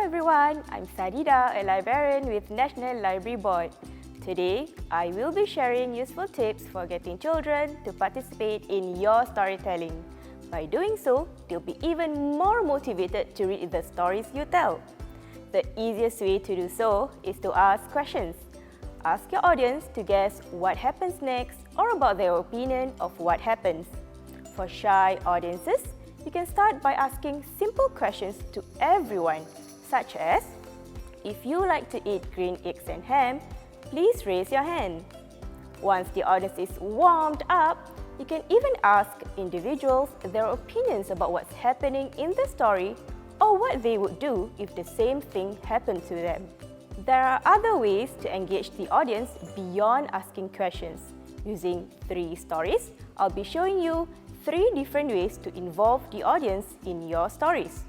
everyone, I'm Sadidah, a librarian with National Library Board. Today, I will be sharing useful tips for getting children to participate in your storytelling. By doing so, they'll be even more motivated to read the stories you tell. The easiest way to do so is to ask questions. Ask your audience to guess what happens next or about their opinion of what happens. For shy audiences, you can start by asking simple questions to everyone, such as, if you like to eat green eggs and ham, please raise your hand. Once the audience is warmed up, you can even ask individuals their opinions about what's happening in the story or what they would do if the same thing happened to them. There are other ways to engage the audience beyond asking questions. Using 3 stories, I'll be showing you 3 different ways to involve the audience in your stories.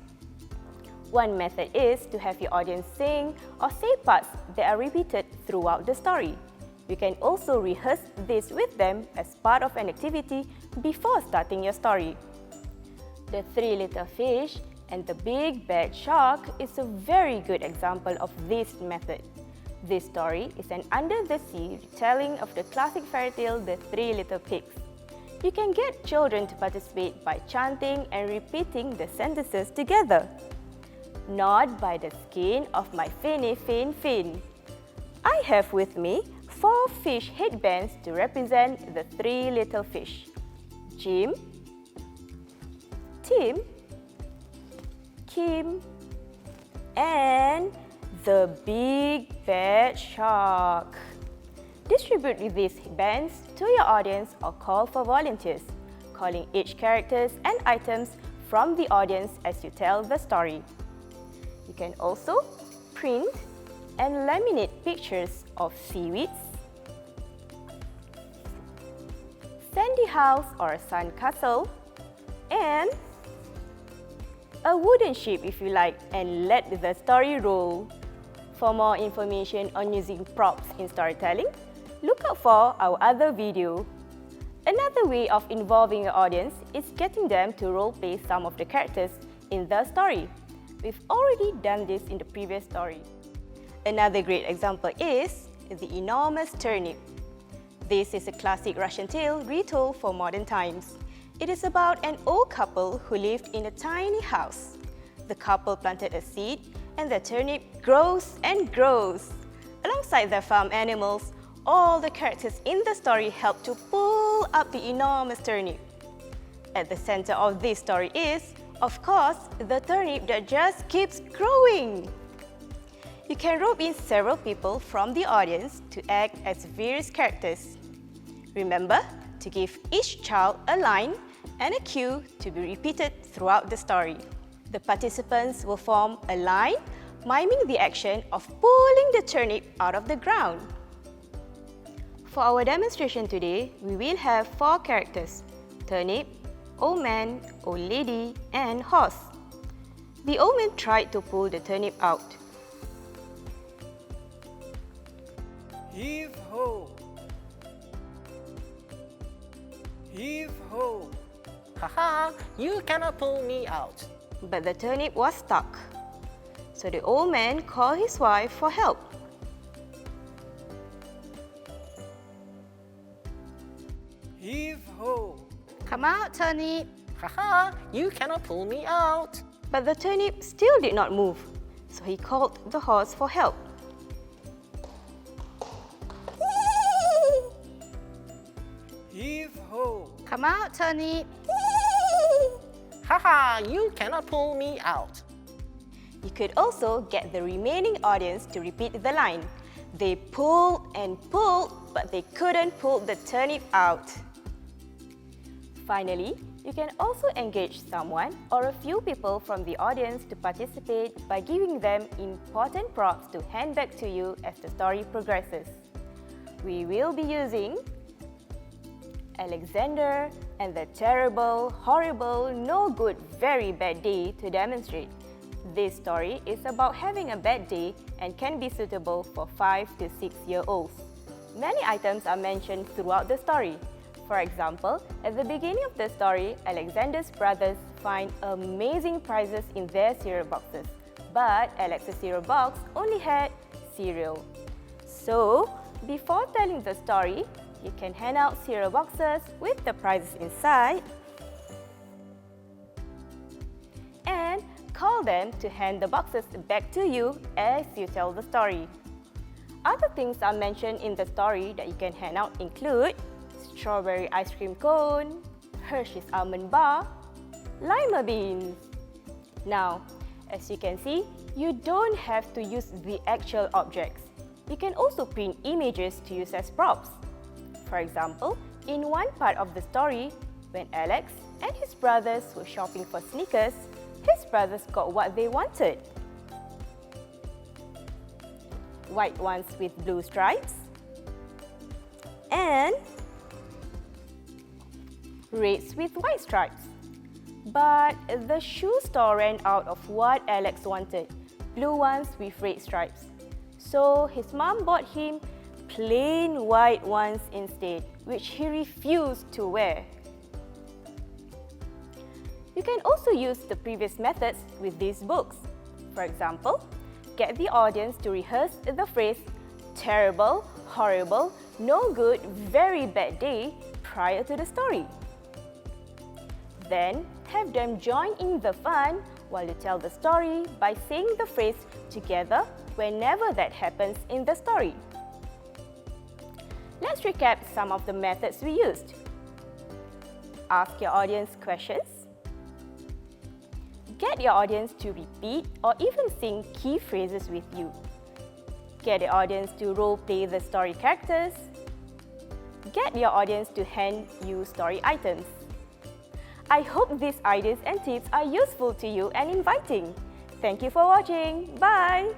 One method is to have your audience sing or say parts that are repeated throughout the story. You can also rehearse this with them as part of an activity before starting your story. The 3 little fish and the big bad shark is a very good example of this method. This story is an under-the-sea retelling of the classic fairy tale The 3 Little Pigs. You can get children to participate by chanting and repeating the sentences together. Not by the skin of my finny fin fin. I have with me 4 fish headbands to represent the 3 little fish. Jim, Tim, Kim, and the big bad shark. Distribute these bands to your audience or call for volunteers, calling each characters and items from the audience as you tell the story. You can also print and laminate pictures of seaweeds, sandy house or sand castle, and a wooden ship if you like, and let the story roll. For more information on using props in storytelling, look out for our other video. Another way of involving your audience is getting them to role-play some of the characters in the story. We've already done this in the previous story. Another great example is The Enormous Turnip. This is a classic Russian tale retold for modern times. It is about an old couple who lived in a tiny house. The couple planted a seed and the turnip grows and grows. Alongside their farm animals, all the characters in the story help to pull up the enormous turnip. At the center of this story is, of course, the turnip that just keeps growing. You can rope in several people from the audience to act as various characters. Remember to give each child a line and a cue to be repeated throughout the story. The participants will form a line miming the action of pulling the turnip out of the ground. For our demonstration today, we will have 4 characters: turnip, old man, old lady, and horse. The old man tried to pull the turnip out. Heave ho! Heave ho! Haha, you cannot pull me out. But the turnip was stuck. So the old man called his wife for help. Heave ho! Come out, turnip. Haha, you cannot pull me out. But the turnip still did not move. So he called the horse for help. Heave ho! Come out, turnip. Haha, you cannot pull me out. You could also get the remaining audience to repeat the line. They pulled and pulled, but they couldn't pull the turnip out. Finally, you can also engage someone or a few people from the audience to participate by giving them important props to hand back to you as the story progresses. We will be using Alexander and the terrible, horrible, no good, very bad day to demonstrate. This story is about having a bad day and can be suitable for 5 to 6-year-olds. Many items are mentioned throughout the story. For example, at the beginning of the story, Alexander's brothers find amazing prizes in their cereal boxes. but Alex's cereal box only had cereal. So, before telling the story, you can hand out cereal boxes with the prizes inside and call them to hand the boxes back to you as you tell the story. Other things are mentioned in the story that you can hand out include strawberry ice cream cone, Hershey's almond bar, lima beans. Now, as you can see, you don't have to use the actual objects. You can also print images to use as props. For example, in one part of the story, when Alex and his brothers were shopping for sneakers, his brothers got what they wanted. White ones with blue stripes and reds with white stripes. But the shoe store ran out of what Alex wanted, blue ones with red stripes. So his mom bought him plain white ones instead, which he refused to wear. You can also use the previous methods with these books. For example, get the audience to rehearse the phrase terrible, horrible, no good, very bad day prior to the story. Then, have them join in the fun while you tell the story by saying the phrase together whenever that happens in the story. Let's recap some of the methods we used. Ask your audience questions. Get your audience to repeat or even sing key phrases with you. Get your audience to role-play the story characters. Get your audience to hand you story items. I hope these ideas and tips are useful to you and inviting. Thank you for watching. Bye!